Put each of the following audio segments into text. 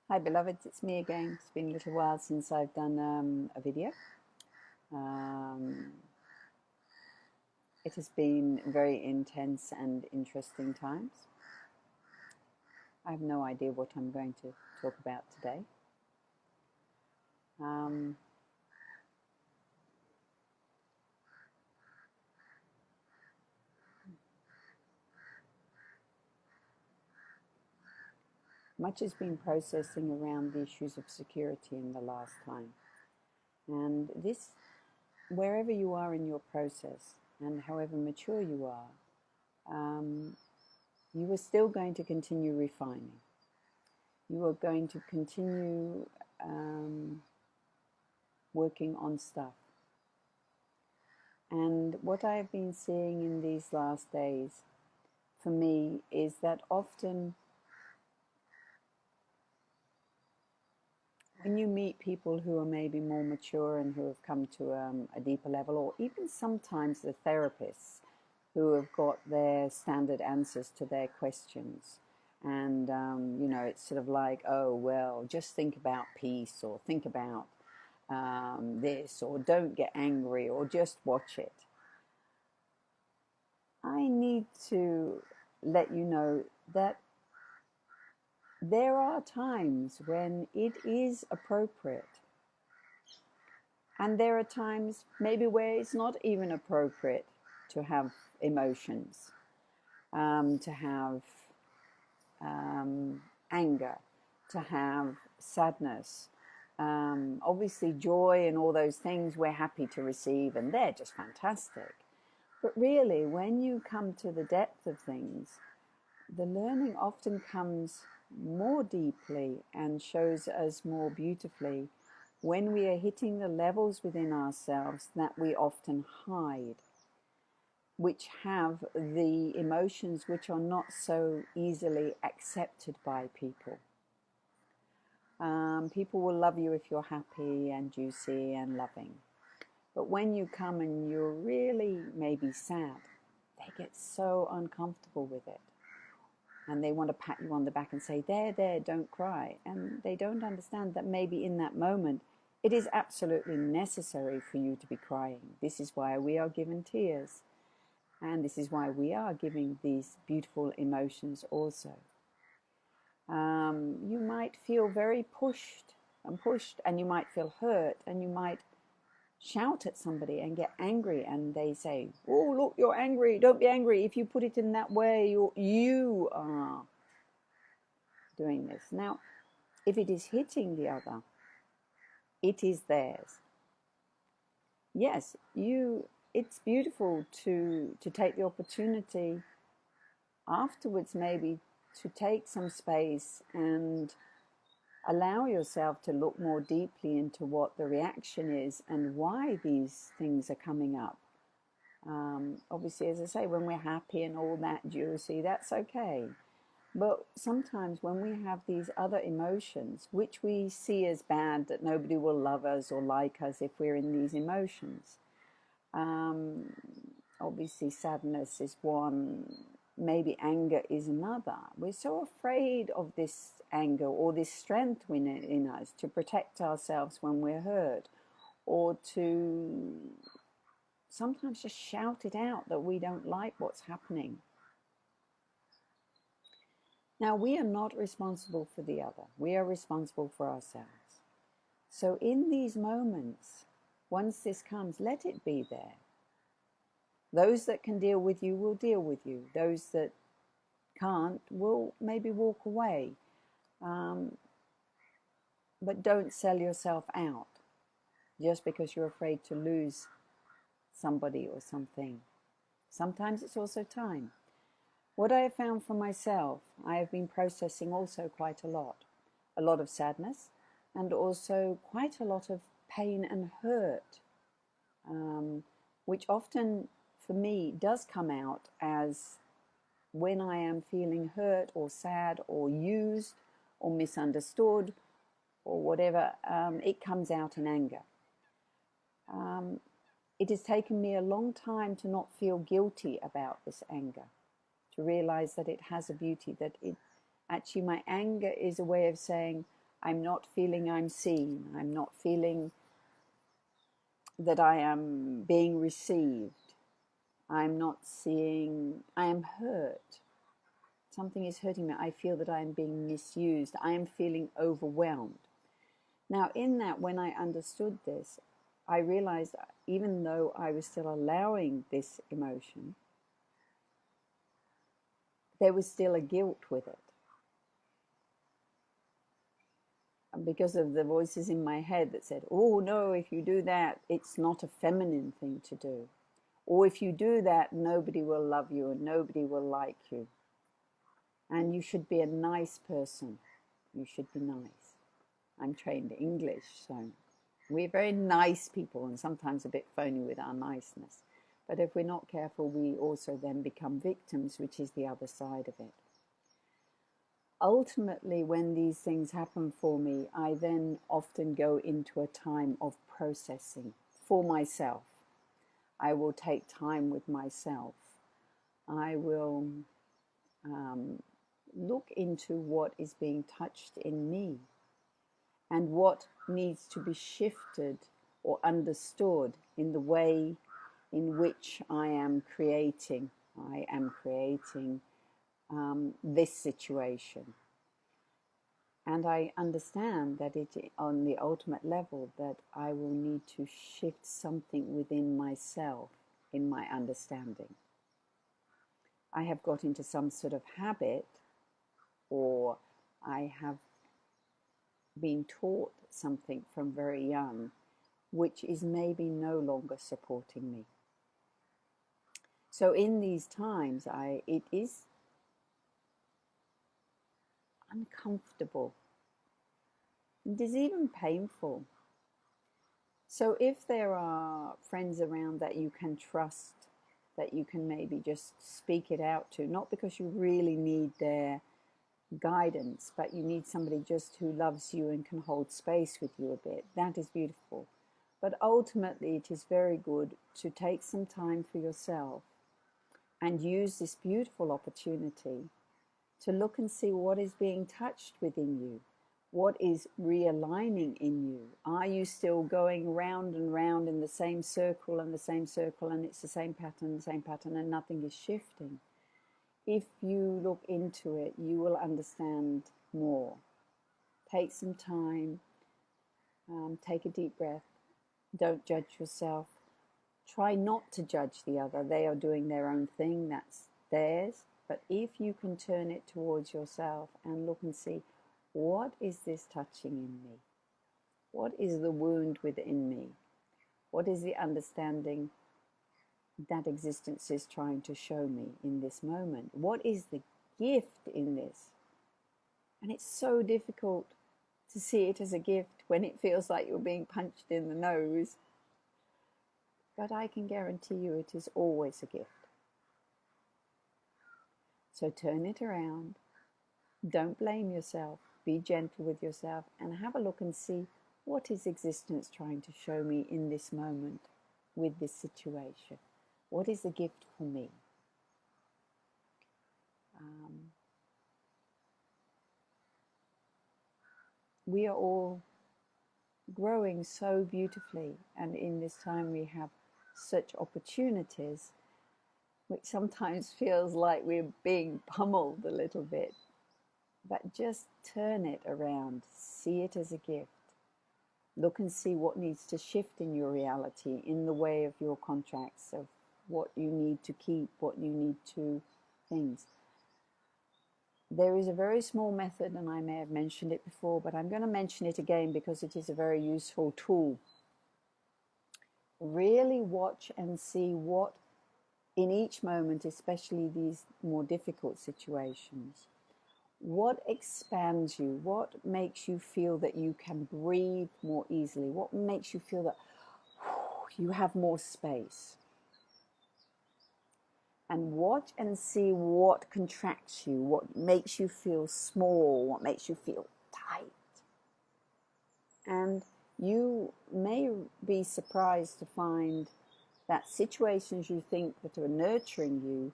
Hi beloveds, it's me again. It's been a little while since I've done a video. Um, it has been very intense and interesting times. I have no idea what I'm going to talk about today. Much has been processing around the issues of security in the last time. And this, wherever you are in your process and however mature you are, you are still going to continue refining. You are going to continue working on stuff. And what I've been seeing in these last days, for me, is that often when you meet people who are maybe more mature and who have come to a deeper level, or even sometimes the therapists who have got their standard answers to their questions, and it's sort of like, oh well, just think about peace, or think about this, or don't get angry, or just watch it. I need to let you know that there are times when it is appropriate, and there are times maybe where it's not even appropriate to have emotions, to have anger, to have sadness. Obviously, joy and all those things we're happy to receive, and they're just fantastic. But really, when you come to the depth of things, the learning often comes more deeply and shows us more beautifully when we are hitting the levels within ourselves that we often hide, which have the emotions which are not so easily accepted by people. People will love you if you're happy and juicy and loving. But when you come and you're really maybe sad, they get so uncomfortable with it. And they want to pat you on the back and say, there, don't cry. And they don't understand that maybe in that moment, it is absolutely necessary for you to be crying. This is why we are given tears. And this is why we are giving these beautiful emotions also. You might feel very pushed, and you might feel hurt, and you might shout at somebody and get angry, and they say, oh, look, you're angry. Don't be angry. If you put it in that way, you are doing this. Now, if it is hitting the other, it is theirs. Yes, it's beautiful to take the opportunity afterwards maybe to take some space and allow yourself to look more deeply into what the reaction is and why these things are coming up. Obviously, as I say, when we're happy and all that juicy, that's okay. But sometimes when we have these other emotions, which we see as bad, that nobody will love us or like us if we're in these emotions. Obviously, sadness is one. Maybe anger is another. We're so afraid of this anger or this strength in us to protect ourselves when we're hurt, or to sometimes just shout it out that we don't like what's happening. Now, we are not responsible for the other. We are responsible for ourselves. So in these moments, once this comes, let it be there. Those that can deal with you will deal with you. Those that can't will maybe walk away. But don't sell yourself out just because you're afraid to lose somebody or something. Sometimes it's also time. What I have found for myself, I have been processing also quite a lot of sadness, and also quite a lot of pain and hurt, which often for me does come out as when I am feeling hurt or sad or used or misunderstood or whatever, it comes out in anger. It has taken me a long time to not feel guilty about this anger, to realize that it has a beauty, that it actually, my anger is a way of saying, I'm not feeling I'm seen. I'm not feeling that I am being received. I'm not seeing, I am hurt. Something is hurting me. I feel that I am being misused. I am feeling overwhelmed. Now, in that, when I understood this, I realized even though I was still allowing this emotion, there was still a guilt with it. Because of the voices in my head that said, oh no, if you do that, it's not a feminine thing to do. Or if you do that, nobody will love you and nobody will like you. And you should be a nice person. You should be nice. I'm trained English, so we're very nice people and sometimes a bit phony with our niceness. But if we're not careful, we also then become victims, which is the other side of it. Ultimately, when these things happen for me, I then often go into a time of processing for myself. I will take time with myself. I will look into what is being touched in me and what needs to be shifted or understood in the way in which I am creating. This situation. And I understand that on the ultimate level, that I will need to shift something within myself in my understanding. I have got into some sort of habit, or I have been taught something from very young, which is maybe no longer supporting me. So in these times, it is uncomfortable. It is even painful. So if there are friends around that you can trust, that you can maybe just speak it out to, not because you really need their guidance, but you need somebody just who loves you and can hold space with you a bit, that is beautiful. But ultimately, it is very good to take some time for yourself and use this beautiful opportunity to look and see what is being touched within you, what is realigning in you. Are you still going round and round in the same circle and it's the same pattern, and nothing is shifting? If you look into it, you will understand more. Take some time, take a deep breath, don't judge yourself. Try not to judge the other. They are doing their own thing, that's theirs. But if you can turn it towards yourself and look and see, what is this touching in me? What is the wound within me? What is the understanding that existence is trying to show me in this moment? What is the gift in this? And it's so difficult to see it as a gift when it feels like you're being punched in the nose. But I can guarantee you it is always a gift. So turn it around. Don't blame yourself. Be gentle with yourself and have a look and see, what is existence trying to show me in this moment with this situation? What is the gift for me? We are all growing so beautifully, and in this time we have such opportunities, which sometimes feels like we're being pummeled a little bit. But just turn it around, see it as a gift. Look and see what needs to shift in your reality, in the way of your contracts, of what you need to keep, what you need to things. There is a very small method, and I may have mentioned it before, but I'm going to mention it again because it is a very useful tool. Really watch and see what, in each moment, especially these more difficult situations, what expands you, what makes you feel that you can breathe more easily, what makes you feel that you have more space. And watch and see what contracts you, what makes you feel small, what makes you feel tight. And you may be surprised to find that situations you think that are nurturing you,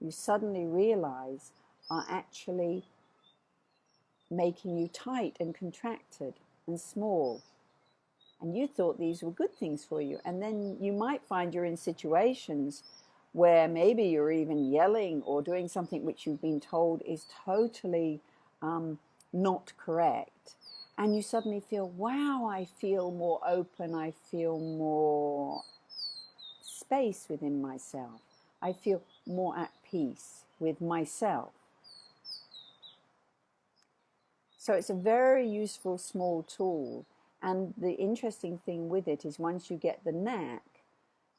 you suddenly realize are actually making you tight and contracted and small. And you thought these were good things for you. And then you might find you're in situations where maybe you're even yelling or doing something which you've been told is totally not correct. And you suddenly feel, wow, I feel more open. I feel more space within myself. I feel more at peace with myself. So it's a very useful small tool. And the interesting thing with it is once you get the knack,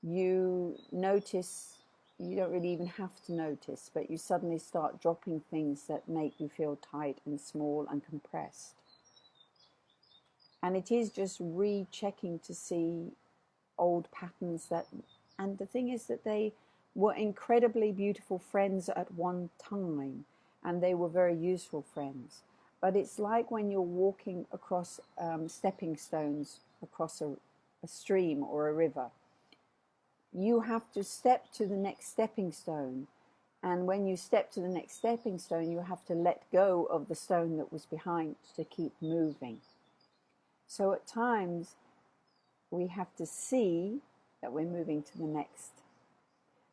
you notice, you don't really even have to notice, but you suddenly start dropping things that make you feel tight and small and compressed. And it is just rechecking to see old patterns that, and the thing is that they were incredibly beautiful friends at one time, and they were very useful friends. But it's like when you're walking across stepping stones across a stream or a river. You have to step to the next stepping stone. And when you step to the next stepping stone, you have to let go of the stone that was behind to keep moving. So at times, we have to see that we're moving to the next.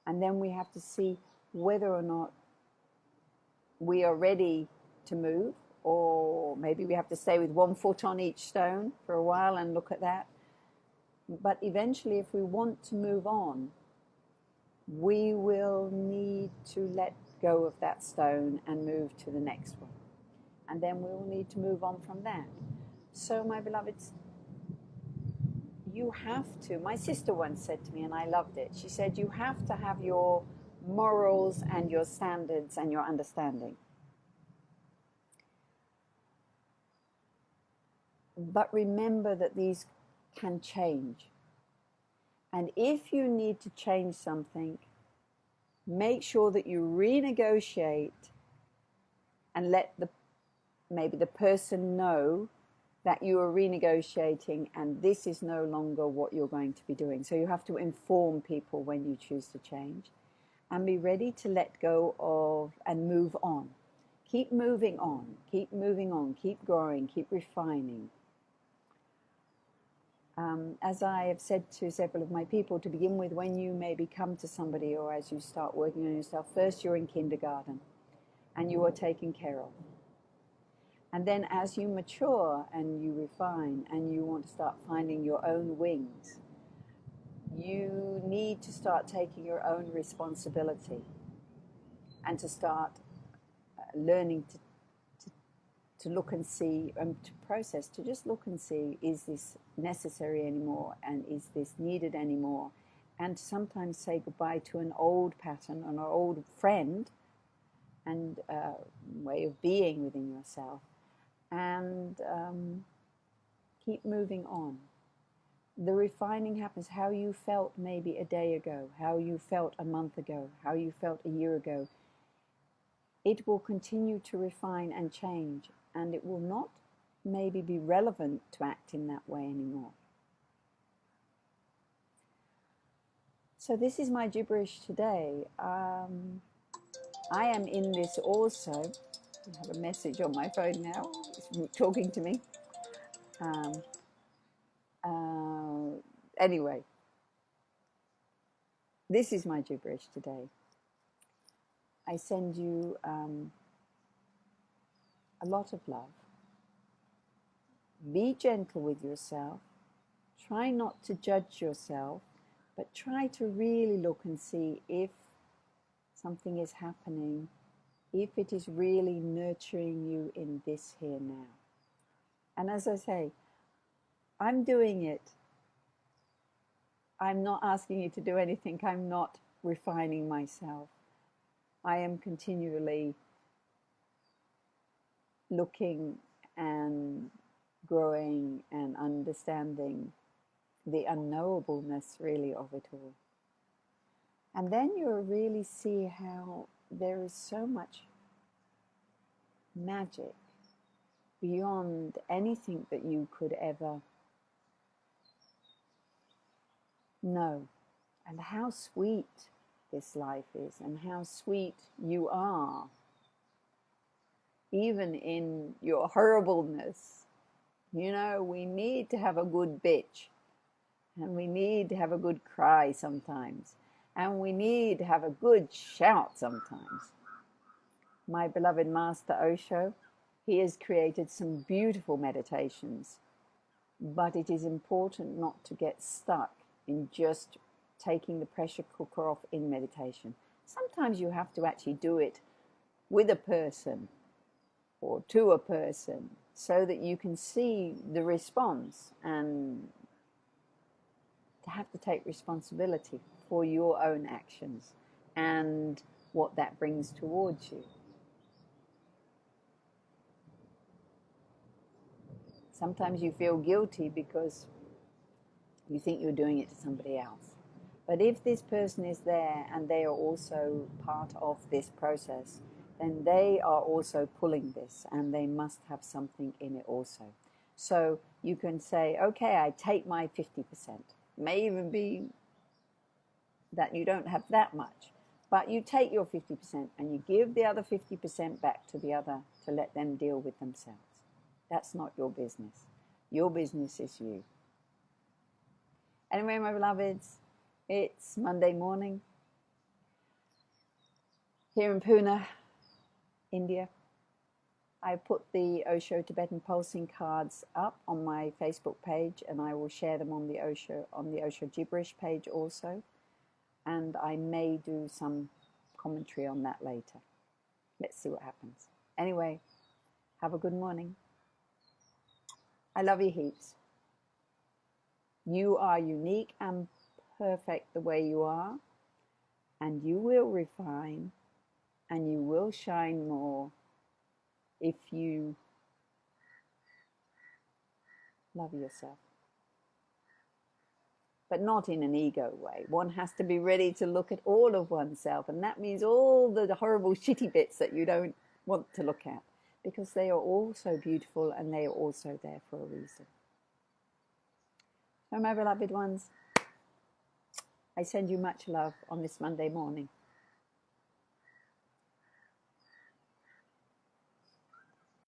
And then we have to see whether or not we are ready to move, or maybe we have to stay with one foot on each stone for a while and look at that. But eventually, if we want to move on, we will need to let go of that stone and move to the next one. And then we will need to move on from that. So, my beloveds, you have to, my sister once said to me, and I loved it, she said, you have to have your morals and your standards and your understanding. But remember that these can change. And if you need to change something, make sure that you renegotiate and let maybe the person know that you are renegotiating and this is no longer what you're going to be doing. So you have to inform people when you choose to change, and be ready to let go of and move on. Keep moving on, keep moving on, keep growing, keep refining. As I have said to several of my people, to begin with, when you maybe come to somebody or as you start working on yourself, first you're in kindergarten and you are taken care of. And then as you mature and you refine and you want to start finding your own wings, you need to start taking your own responsibility and to start learning to look and see, to process, to just look and see, is this necessary anymore, and is this needed anymore? And sometimes say goodbye to an old pattern, an old friend, and way of being within yourself, and keep moving on. The refining happens how you felt maybe a day ago, how you felt a month ago, how you felt a year ago. It will continue to refine and change, and it will not maybe be relevant to act in that way anymore. So this is my gibberish today. I am in this also. I have a message on my phone now. It's talking to me. Anyway, this is my gibberish today. I send you a lot of love. Be gentle with yourself. Try not to judge yourself, but try to really look and see if something is happening, if it is really nurturing you in this here now. And as I say, I'm doing it. I'm not asking you to do anything. I'm not refining myself. I am continually looking and growing and understanding the unknowableness really of it all. And then you'll really see how there is so much magic beyond anything that you could ever know, and how sweet this life is, and how sweet you are. even in your horribleness. You know, we need to have a good bitch, and we need to have a good cry sometimes, and we need to have a good shout sometimes. My beloved Master Osho, he has created some beautiful meditations, but it is important not to get stuck in just taking the pressure cooker off in meditation. Sometimes you have to actually do it with a person or to a person so that you can see the response and to have to take responsibility for your own actions and what that brings towards you. Sometimes you feel guilty because you think you're doing it to somebody else. But if this person is there and they are also part of this process, then they are also pulling this and they must have something in it also. So you can say, okay, I take my 50%. May even be that you don't have that much, but you take your 50% and you give the other 50% back to the other to let them deal with themselves. That's not your business. Your business is you. Anyway, my beloveds, it's Monday morning here in Pune, India. I put the Osho Tibetan Pulsing cards up on my Facebook page, and I will share them on the Osho Gibberish page also. And I may do some commentary on that later. Let's see what happens. Anyway, have a good morning. I love you heaps. You are unique and perfect the way you are, and you will refine and you will shine more if you love yourself. But not in an ego way. One has to be ready to look at all of oneself, and that means all the horrible shitty bits that you don't want to look at, because they are also beautiful and they are also there for a reason. So my beloved ones, I send you much love on this Monday morning.